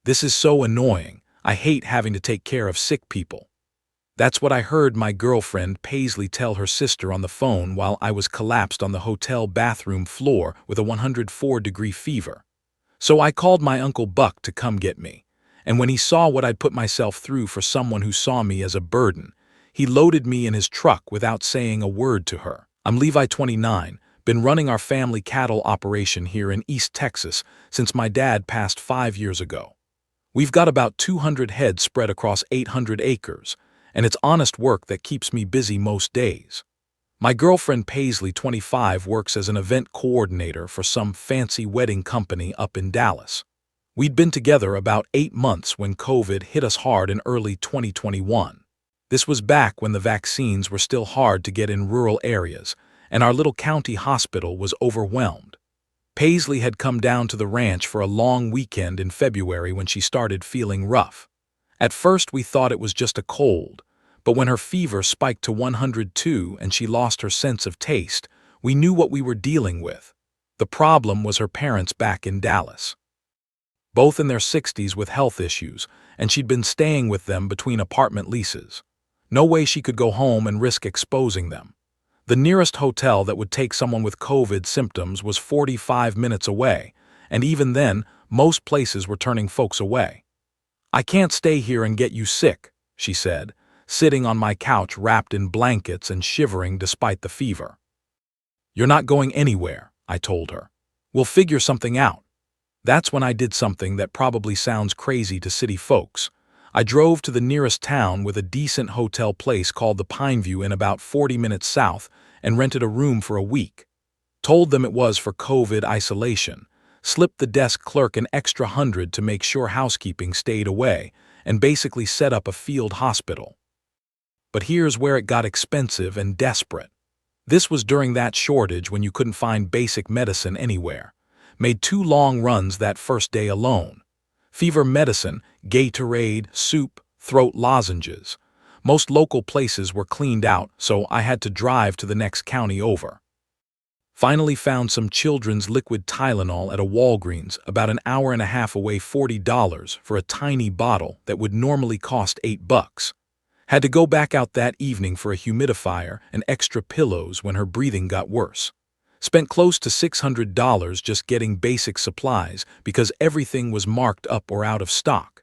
This is so annoying. I hate having to take care of sick people. That's what I heard my girlfriend Paisley tell her sister on the phone while I was collapsed on the hotel bathroom floor with a 104-degree fever. So I called my Uncle Buck to come get me. And when he saw what I'd put myself through for someone who saw me as a burden, he loaded me in his truck without saying a word to her. I'm Levi, 29, been running our family cattle operation here in East Texas since my dad passed 5 years ago. We've got about 200 head spread across 800 acres, and it's honest work that keeps me busy most days. My girlfriend Paisley, 25, works as an event coordinator for some fancy wedding company up in Dallas. We'd been together about 8 months when COVID hit us hard in early 2021. This was back when the vaccines were still hard to get in rural areas, and our little county hospital was overwhelmed. Paisley had come down to the ranch for a long weekend in February when she started feeling rough. At first we thought it was just a cold, but when her fever spiked to 102 and she lost her sense of taste, we knew what we were dealing with. The problem was her parents back in Dallas. Both in their 60s with health issues, and she'd been staying with them between apartment leases. No way she could go home and risk exposing them. The nearest hotel that would take someone with COVID symptoms was 45 minutes away, and even then, most places were turning folks away. "I can't stay here and get you sick," she said, sitting on my couch wrapped in blankets and shivering despite the fever. "You're not going anywhere," I told her. "We'll figure something out." That's when I did something that probably sounds crazy to city folks. I drove to the nearest town with a decent hotel place called the Pineview in about 40 minutes south and rented a room for a week. Told them it was for COVID isolation, slipped the desk clerk an extra $100 to make sure housekeeping stayed away, and basically set up a field hospital. But here's where it got expensive and desperate. This was during that shortage when you couldn't find basic medicine anywhere. Made 2 long runs that first day alone. Fever medicine, Gatorade, soup, throat lozenges. Most local places were cleaned out, so I had to drive to the next county over. Finally found some children's liquid Tylenol at a Walgreens about an hour and a half away, $40 for a tiny bottle that would normally cost $8. Had to go back out that evening for a humidifier and extra pillows when her breathing got worse. Spent close to $600 just getting basic supplies because everything was marked up or out of stock.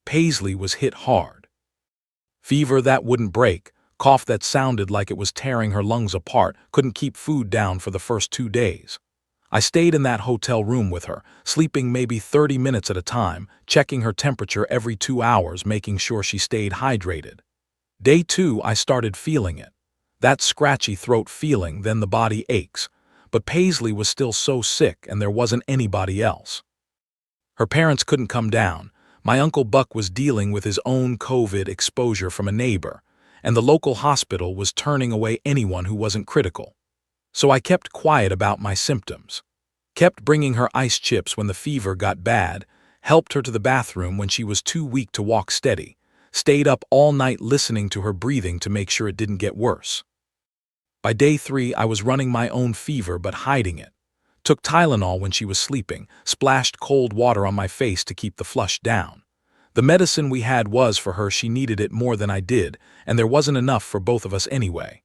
Paisley was hit hard. Fever that wouldn't break, cough that sounded like it was tearing her lungs apart, couldn't keep food down for the first 2 days. I stayed in that hotel room with her, sleeping maybe 30 minutes at a time, checking her temperature every 2 hours, making sure she stayed hydrated. Day 2, I started feeling it. That scratchy throat feeling, then the body aches. But Paisley was still so sick and there wasn't anybody else. Her parents couldn't come down. My Uncle Buck was dealing with his own COVID exposure from a neighbor, and the local hospital was turning away anyone who wasn't critical. So I kept quiet about my symptoms. Kept bringing her ice chips when the fever got bad, helped her to the bathroom when she was too weak to walk steady, stayed up all night listening to her breathing to make sure it didn't get worse. By day 3, I was running my own fever but hiding it. Took Tylenol when she was sleeping, splashed cold water on my face to keep the flush down. The medicine we had was for her, she needed it more than I did, and there wasn't enough for both of us anyway.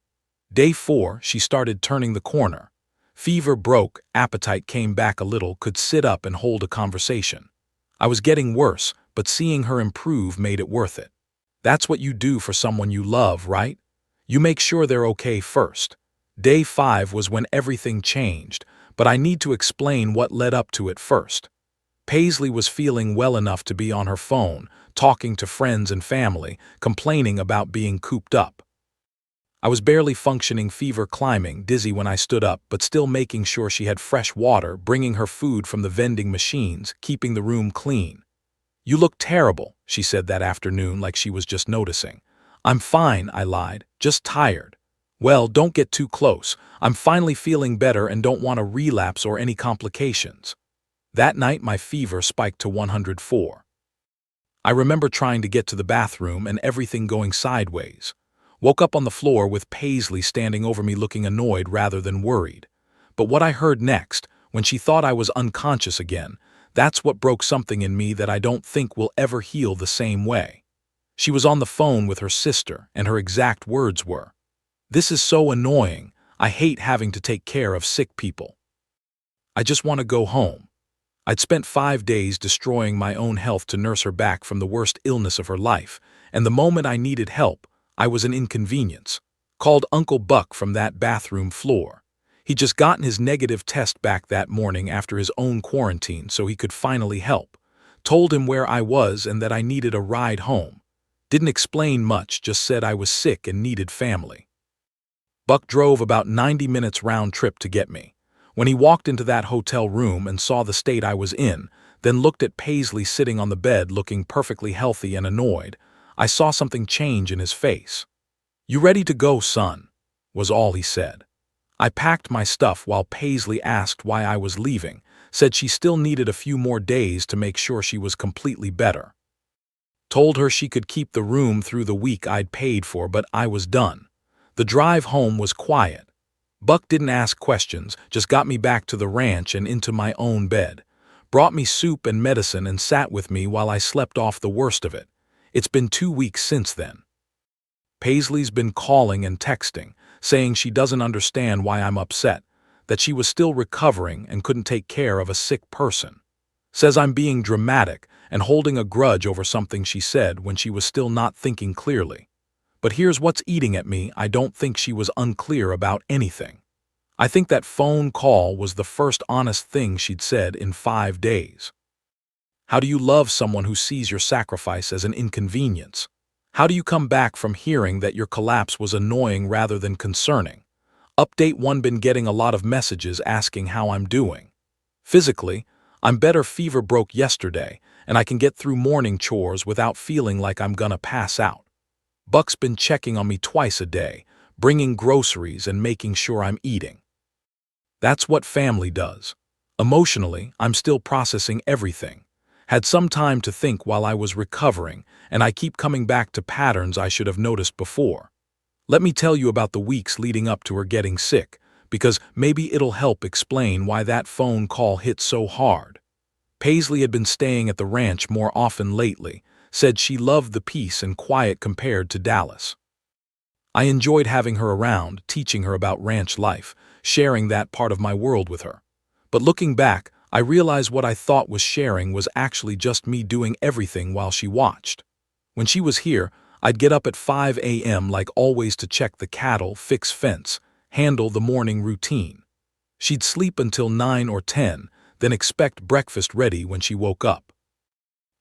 Day 4, she started turning the corner. Fever broke, appetite came back a little, could sit up and hold a conversation. I was getting worse, but seeing her improve made it worth it. That's what you do for someone you love, right? You make sure they're okay first. Day 5 was when everything changed, but I need to explain what led up to it first. Paisley was feeling well enough to be on her phone, talking to friends and family, complaining about being cooped up. I was barely functioning, fever climbing, dizzy when I stood up, but still making sure she had fresh water, bringing her food from the vending machines, keeping the room clean. "You look terrible," she said that afternoon like she was just noticing. "I'm fine," I lied, "just tired." "Well, don't get too close. I'm finally feeling better and don't want a relapse or any complications." That night my fever spiked to 104. I remember trying to get to the bathroom and everything going sideways. Woke up on the floor with Paisley standing over me looking annoyed rather than worried. But what I heard next, when she thought I was unconscious again, That's what broke something in me that I don't think will ever heal the same way. She was on the phone with her sister, and her exact words were, "This is so annoying. I hate having to take care of sick people. I just want to go home." I'd spent 5 days destroying my own health to nurse her back from the worst illness of her life, and the moment I needed help, I was an inconvenience. Called Uncle Buck from that bathroom floor. He'd just gotten his negative test back that morning after his own quarantine, so he could finally help. Told him where I was and that I needed a ride home. Didn't explain much, just said I was sick and needed family. Buck drove about 90 minutes round trip to get me. When he walked into that hotel room and saw the state I was in, then looked at Paisley sitting on the bed looking perfectly healthy and annoyed, I saw something change in his face. "You ready to go, son?" was all he said. I packed my stuff while Paisley asked why I was leaving, said she still needed a few more days to make sure she was completely better. Told her she could keep the room through the week I'd paid for, but I was done. The drive home was quiet. Buck didn't ask questions, just got me back to the ranch and into my own bed. Brought me soup and medicine and sat with me while I slept off the worst of it. It's been 2 weeks since then. Paisley's been calling and texting, saying she doesn't understand why I'm upset, that she was still recovering and couldn't take care of a sick person. Says I'm being dramatic and holding a grudge over something she said when she was still not thinking clearly. But here's what's eating at me: I don't think she was unclear about anything. I think that phone call was the first honest thing she'd said in 5 days. How do you love someone who sees your sacrifice as an inconvenience? How do you come back from hearing that your collapse was annoying rather than concerning? Update 1: been getting a lot of messages asking how I'm doing. Physically, I'm better. Fever broke yesterday, and I can get through morning chores without feeling like I'm gonna pass out. Buck's been checking on me twice a day, bringing groceries and making sure I'm eating. That's what family does. Emotionally, I'm still processing everything. Had some time to think while I was recovering, and I keep coming back to patterns I should have noticed before. Let me tell you about the weeks leading up to her getting sick, because maybe it'll help explain why that phone call hit so hard. Paisley had been staying at the ranch more often lately, said she loved the peace and quiet compared to Dallas. I enjoyed having her around, teaching her about ranch life, sharing that part of my world with her. But looking back, I realized what I thought was sharing was actually just me doing everything while she watched. When she was here, I'd get up at 5 a.m. like always to check the cattle, fix fence, handle the morning routine. She'd sleep until 9 or 10, then expect breakfast ready when she woke up.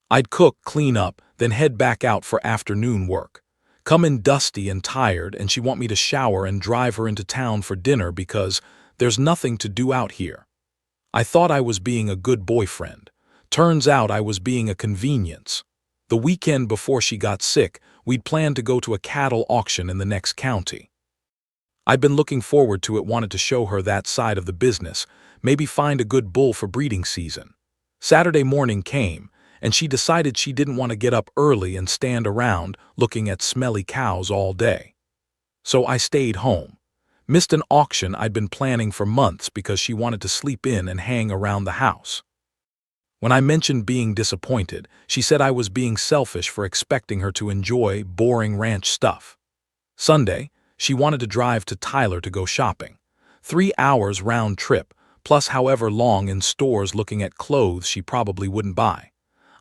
I'd cook, clean up, then head back out for afternoon work. Come in dusty and tired, and she'd want me to shower and drive her into town for dinner because there's nothing to do out here. I thought I was being a good boyfriend. Turns out I was being a convenience. The weekend before she got sick, we'd planned to go to a cattle auction in the next county. I'd been looking forward to it, wanted to show her that side of the business, maybe find a good bull for breeding season. Saturday morning came, and she decided she didn't want to get up early and stand around looking at smelly cows all day. So I stayed home. Missed an auction I'd been planning for months because she wanted to sleep in and hang around the house. When I mentioned being disappointed, she said I was being selfish for expecting her to enjoy boring ranch stuff. Sunday, she wanted to drive to Tyler to go shopping. 3 hours round trip, plus however long in stores looking at clothes she probably wouldn't buy.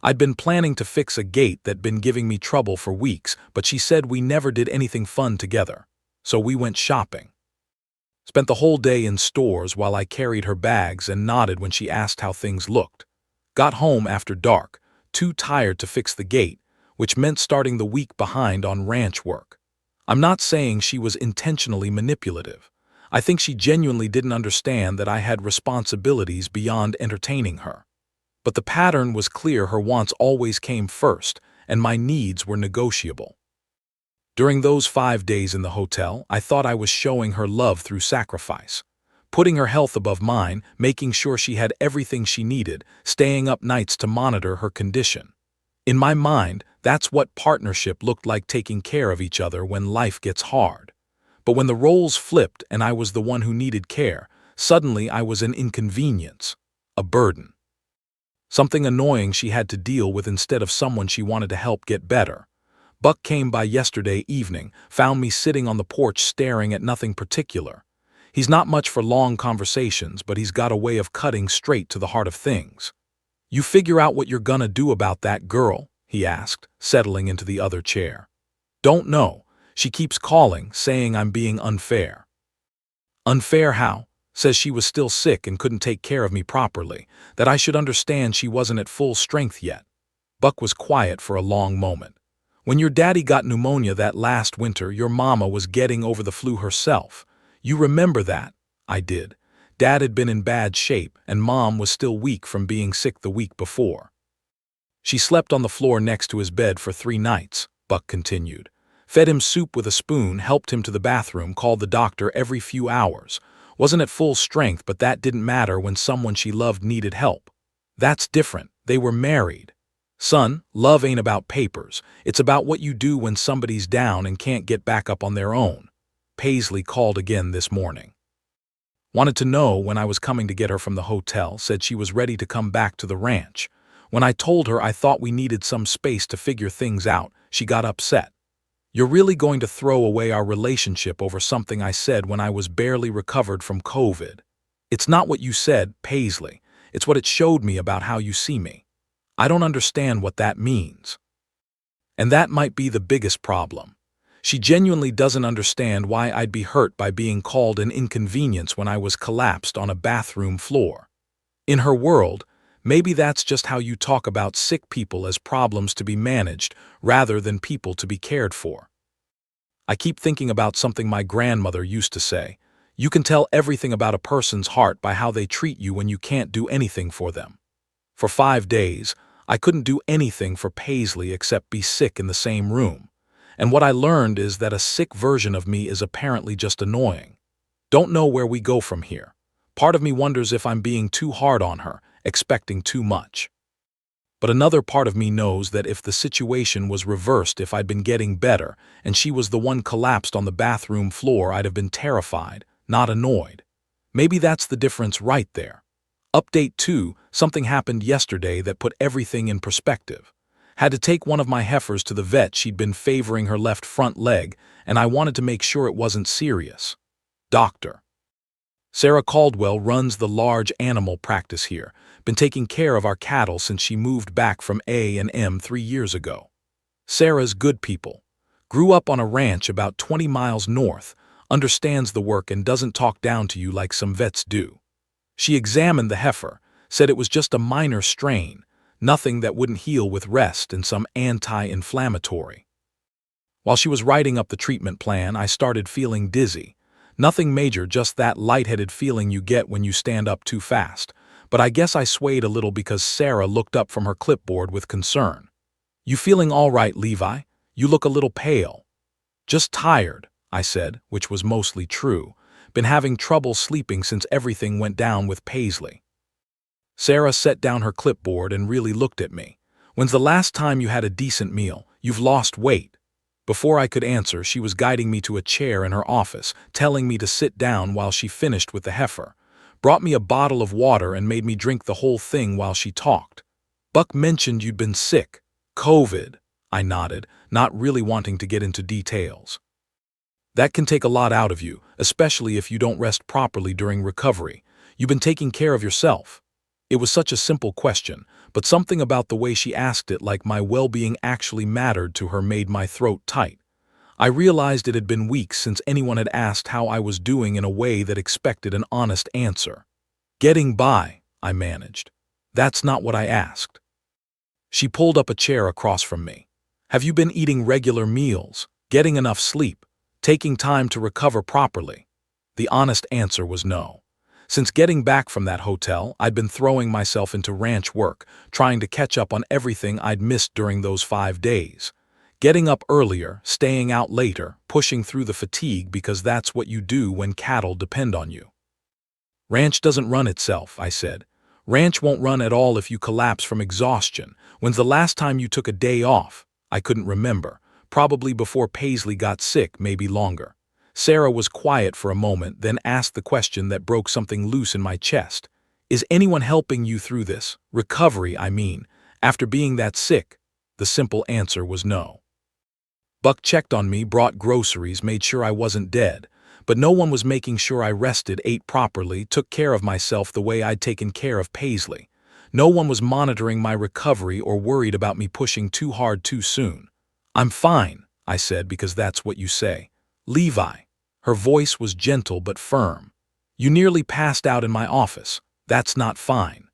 I'd been planning to fix a gate that'd been giving me trouble for weeks, but she said we never did anything fun together. So we went shopping. Spent the whole day in stores while I carried her bags and nodded when she asked how things looked. Got home after dark, too tired to fix the gate, which meant starting the week behind on ranch work. I'm not saying she was intentionally manipulative. I think she genuinely didn't understand that I had responsibilities beyond entertaining her. But the pattern was clear: her wants always came first, and my needs were negotiable. During those 5 days in the hotel, I thought I was showing her love through sacrifice. Putting her health above mine, making sure she had everything she needed, staying up nights to monitor her condition. In my mind, that's what partnership looked like: taking care of each other when life gets hard. But when the roles flipped and I was the one who needed care, suddenly I was an inconvenience, a burden. Something annoying she had to deal with instead of someone she wanted to help get better. Buck came by yesterday evening, found me sitting on the porch staring at nothing particular. He's not much for long conversations, but he's got a way of cutting straight to the heart of things. "You figure out what you're gonna do about that girl?" he asked, settling into the other chair. "Don't know. She keeps calling, saying I'm being unfair." "Unfair how?" "Says she was still sick and couldn't take care of me properly, that I should understand she wasn't at full strength yet." Buck was quiet for a long moment. "When your daddy got pneumonia that last winter, your mama was getting over the flu herself. You remember that?" I did. Dad had been in bad shape, and Mom was still weak from being sick the week before. "She slept on the floor next to his bed for 3 nights, Buck continued. "Fed him soup with a spoon, helped him to the bathroom, called the doctor every few hours. Wasn't at full strength, but that didn't matter when someone she loved needed help. That's different. They were married. Son, love ain't about papers. It's about what you do when somebody's down and can't get back up on their own." Paisley called again this morning. Wanted to know when I was coming to get her from the hotel, said she was ready to come back to the ranch. When I told her I thought we needed some space to figure things out, she got upset. "You're really going to throw away our relationship over something I said when I was barely recovered from COVID?" "It's not what you said, Paisley. It's what it showed me about how you see me. I don't understand what that means." And that might be the biggest problem. She genuinely doesn't understand why I'd be hurt by being called an inconvenience when I was collapsed on a bathroom floor. In her world, maybe that's just how you talk about sick people, as problems to be managed rather than people to be cared for. I keep thinking about something my grandmother used to say. "You can tell everything about a person's heart by how they treat you when you can't do anything for them." For 5 days, I couldn't do anything for Paisley except be sick in the same room. And what I learned is that a sick version of me is apparently just annoying. Don't know where we go from here. Part of me wonders if I'm being too hard on her, expecting too much. But another part of me knows that if the situation was reversed, if I'd been getting better and she was the one collapsed on the bathroom floor, I'd have been terrified, not annoyed. Maybe that's the difference right there. Update 2, something happened yesterday that put everything in perspective. Had to take one of my heifers to the vet. She'd been favoring her left front leg, and I wanted to make sure it wasn't serious. Doctor Sarah Caldwell runs the large animal practice here. Been taking care of our cattle since she moved back from A&M 3 years ago. Sarah's good people. Grew up on a ranch about 20 miles north, understands the work and doesn't talk down to you like some vets do. She examined the heifer, said it was just a minor strain, nothing that wouldn't heal with rest and some anti-inflammatory. While she was writing up the treatment plan, I started feeling dizzy. Nothing major, just that lightheaded feeling you get when you stand up too fast. But I guess I swayed a little because Sarah looked up from her clipboard with concern. "You feeling all right, Levi? You look a little pale." "Just tired," I said, which was mostly true. Been having trouble sleeping since everything went down with Paisley. Sarah set down her clipboard and really looked at me. "When's the last time you had a decent meal? You've lost weight." Before I could answer, she was guiding me to a chair in her office, telling me to sit down while she finished with the heifer. Brought me a bottle of water and made me drink the whole thing while she talked. "Buck mentioned you'd been sick. COVID." I nodded, not really wanting to get into details. "That can take a lot out of you, especially if you don't rest properly during recovery. You've been taking care of yourself." It was such a simple question, but something about the way she asked it, like my well-being actually mattered to her, made my throat tight. I realized it had been weeks since anyone had asked how I was doing in a way that expected an honest answer. "Getting by," I managed. "That's not what I asked." She pulled up a chair across from me. "Have you been eating regular meals, getting enough sleep, taking time to recover properly?" The honest answer was no. Since getting back from that hotel, I'd been throwing myself into ranch work, trying to catch up on everything I'd missed during those 5 days. Getting up earlier, staying out later, pushing through the fatigue because that's what you do when cattle depend on you. "Ranch doesn't run itself," I said. "Ranch won't run at all if you collapse from exhaustion. When's the last time you took a day off?" I couldn't remember. Probably before Paisley got sick, maybe longer. Sarah was quiet for a moment, then asked the question that broke something loose in my chest. Is anyone helping you through this? Recovery, I mean. After being that sick? The simple answer was no. Buck checked on me, brought groceries, made sure I wasn't dead, but no one was making sure I rested, ate properly, took care of myself the way I'd taken care of Paisley. No one was monitoring my recovery or worried about me pushing too hard too soon. I'm fine, I said, because that's what you say. Levi. Her voice was gentle but firm. You nearly passed out in my office. That's not fine.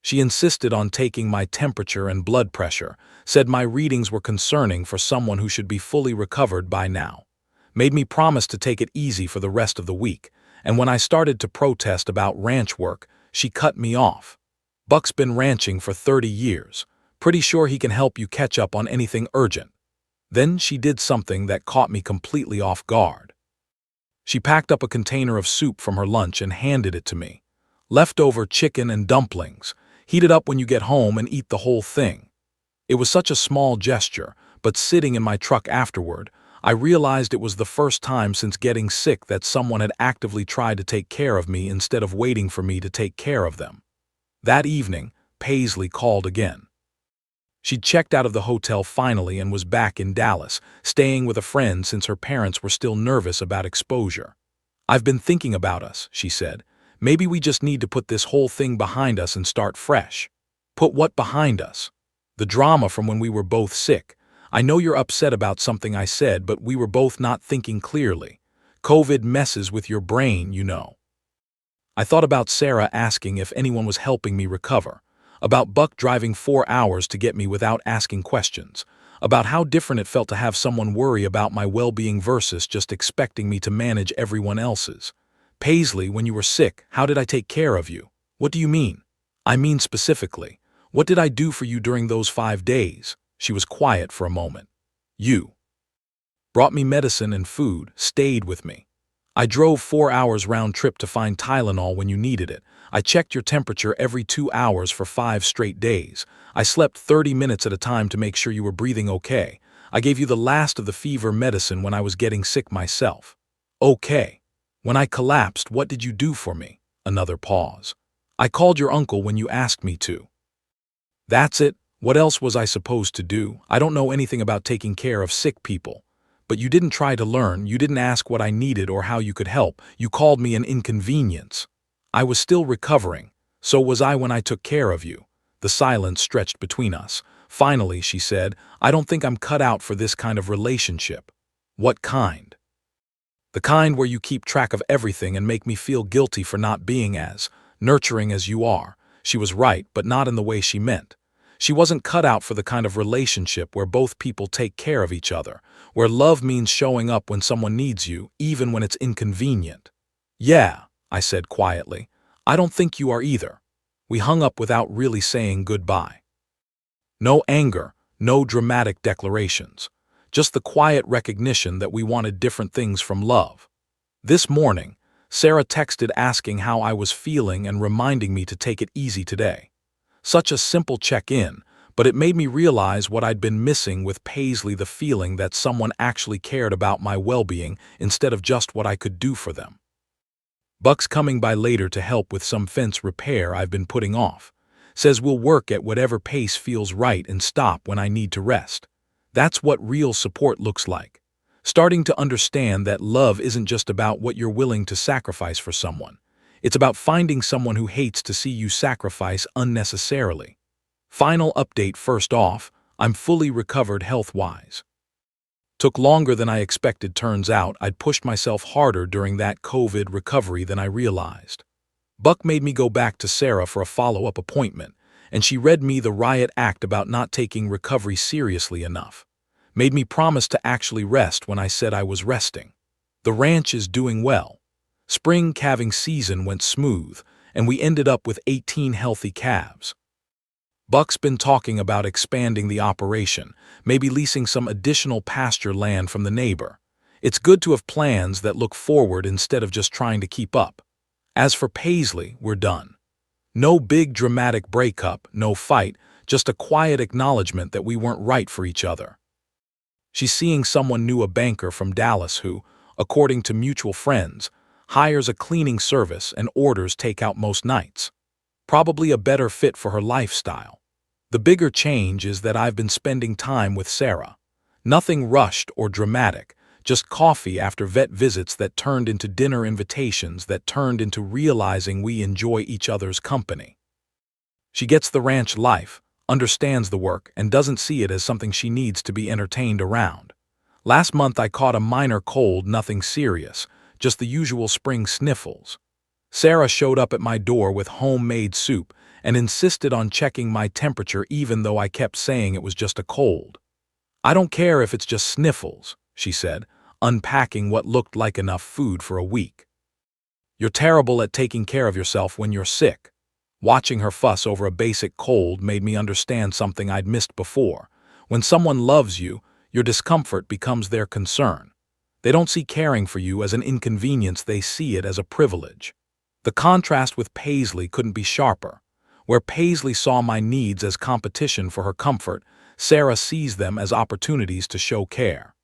She insisted on taking my temperature and blood pressure, said my readings were concerning for someone who should be fully recovered by now. Made me promise to take it easy for the rest of the week, and when I started to protest about ranch work, she cut me off. Buck's been ranching for 30 years. Pretty sure he can help you catch up on anything urgent. Then she did something that caught me completely off guard. She packed up a container of soup from her lunch and handed it to me. Leftover chicken and dumplings. Heat it up when you get home and eat the whole thing. It was such a small gesture, but sitting in my truck afterward, I realized it was the first time since getting sick that someone had actively tried to take care of me instead of waiting for me to take care of them. That evening, Paisley called again. She'd checked out of the hotel finally and was back in Dallas, staying with a friend since her parents were still nervous about exposure. I've been thinking about us, she said. Maybe we just need to put this whole thing behind us and start fresh. Put what behind us? The drama from when we were both sick. I know you're upset about something I said, but we were both not thinking clearly. COVID messes with your brain, you know. I thought about Sarah asking if anyone was helping me recover, about Buck driving 4 hours to get me without asking questions, about how different it felt to have someone worry about my well-being versus just expecting me to manage everyone else's. Paisley, when you were sick, how did I take care of you? What do you mean? I mean specifically, what did I do for you during those 5 days? She was quiet for a moment. You brought me medicine and food, stayed with me. I drove 4 hours round trip to find Tylenol when you needed it. I checked your temperature every 2 hours for 5 straight days. I slept 30 minutes at a time to make sure you were breathing okay. I gave you the last of the fever medicine when I was getting sick myself. Okay. When I collapsed, what did you do for me? Another pause. I called your uncle when you asked me to. That's it. What else was I supposed to do? I don't know anything about taking care of sick people. But you didn't try to learn, you didn't ask what I needed or how you could help. You called me an inconvenience. I was still recovering. So was I when I took care of you. The silence stretched between us. Finally, she said, I don't think I'm cut out for this kind of relationship. What kind? The kind where you keep track of everything and make me feel guilty for not being as nurturing as you are. She was right, but not in the way she meant. She wasn't cut out for the kind of relationship where both people take care of each other, where love means showing up when someone needs you, even when it's inconvenient. Yeah, I said quietly. I don't think you are either. We hung up without really saying goodbye. No anger, no dramatic declarations. Just the quiet recognition that we wanted different things from love. This morning, Sarah texted asking how I was feeling and reminding me to take it easy today. Such a simple check-in, but it made me realize what I'd been missing with Paisley, the feeling that someone actually cared about my well-being instead of just what I could do for them. Buck's coming by later to help with some fence repair I've been putting off. Says we'll work at whatever pace feels right and stop when I need to rest. That's what real support looks like. Starting to understand that love isn't just about what you're willing to sacrifice for someone. It's about finding someone who hates to see you sacrifice unnecessarily. Final update first off, I'm fully recovered health-wise. Took longer than I expected. Turns out I'd pushed myself harder during that COVID recovery than I realized. Buck made me go back to Sarah for a follow-up appointment, and she read me the riot act about not taking recovery seriously enough. Made me promise to actually rest when I said I was resting. The ranch is doing well. Spring calving season went smooth, and we ended up with 18 healthy calves. Buck's been talking about expanding the operation, maybe leasing some additional pasture land from the neighbor. It's good to have plans that look forward instead of just trying to keep up. As for Paisley, we're done. No big dramatic breakup, no fight, just a quiet acknowledgement that we weren't right for each other. She's seeing someone new, a banker from Dallas who, according to mutual friends, hires a cleaning service, and orders takeout most nights. Probably a better fit for her lifestyle. The bigger change is that I've been spending time with Sarah. Nothing rushed or dramatic, just coffee after vet visits that turned into dinner invitations that turned into realizing we enjoy each other's company. She gets the ranch life, understands the work, and doesn't see it as something she needs to be entertained around. Last month I caught a minor cold, nothing serious, just the usual spring sniffles. Sarah showed up at my door with homemade soup and insisted on checking my temperature even though I kept saying it was just a cold. "I don't care if it's just sniffles," she said, unpacking what looked like enough food for a week. "You're terrible at taking care of yourself when you're sick." Watching her fuss over a basic cold made me understand something I'd missed before. When someone loves you, your discomfort becomes their concern. They don't see caring for you as an inconvenience, they see it as a privilege. The contrast with Paisley couldn't be sharper. Where Paisley saw my needs as competition for her comfort, Sarah sees them as opportunities to show care.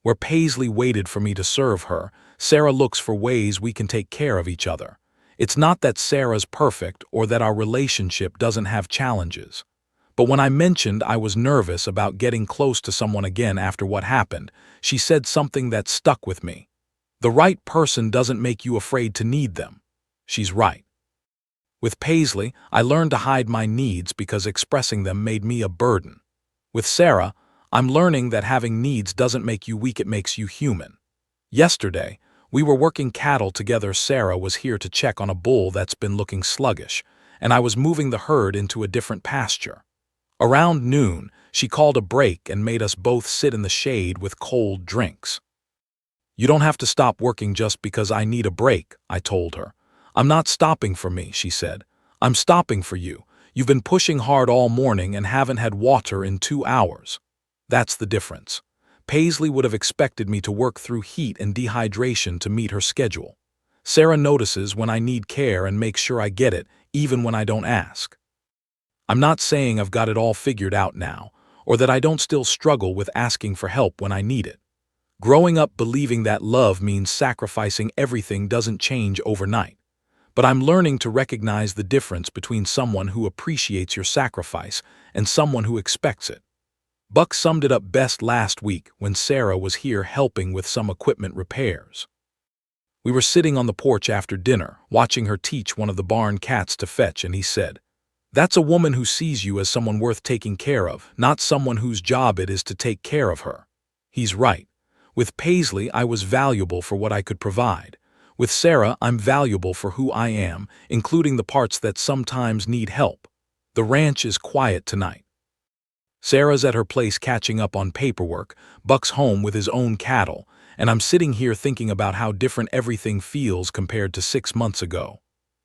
Where Paisley waited for me to serve her, Sarah looks for ways we can take care of each other. It's not that Sarah's perfect or that our relationship doesn't have challenges. But when I mentioned I was nervous about getting close to someone again after what happened, she said something that stuck with me. The right person doesn't make you afraid to need them. She's right. With Paisley, I learned to hide my needs because expressing them made me a burden. With Sarah, I'm learning that having needs doesn't make you weak, it makes you human. Yesterday, we were working cattle together. Sarah was here to check on a bull that's been looking sluggish, and I was moving the herd into a different pasture. Around noon, she called a break and made us both sit in the shade with cold drinks. "You don't have to stop working just because I need a break," I told her. "I'm not stopping for me," she said. "I'm stopping for you. You've been pushing hard all morning and haven't had water in 2 hours. That's the difference." Paisley would have expected me to work through heat and dehydration to meet her schedule. Sarah notices when I need care and makes sure I get it, even when I don't ask. I'm not saying I've got it all figured out now, or that I don't still struggle with asking for help when I need it. Growing up believing that love means sacrificing everything doesn't change overnight. But I'm learning to recognize the difference between someone who appreciates your sacrifice and someone who expects it. Buck summed it up best last week when Sarah was here helping with some equipment repairs. We were sitting on the porch after dinner, watching her teach one of the barn cats to fetch, and he said, "That's a woman who sees you as someone worth taking care of, not someone whose job it is to take care of her." He's right. With Paisley, I was valuable for what I could provide. With Sarah, I'm valuable for who I am, including the parts that sometimes need help. The ranch is quiet tonight. Sarah's at her place catching up on paperwork, Buck's home with his own cattle, and I'm sitting here thinking about how different everything feels compared to 6 months ago.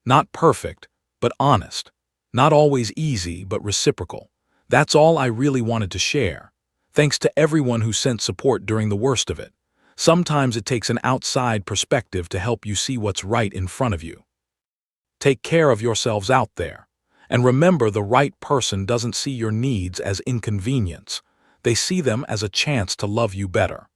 Not perfect, but honest. Not always easy, but reciprocal. That's all I really wanted to share. Thanks to everyone who sent support during the worst of it. Sometimes it takes an outside perspective to help you see what's right in front of you. Take care of yourselves out there. And remember, the right person doesn't see your needs as inconvenience. They see them as a chance to love you better.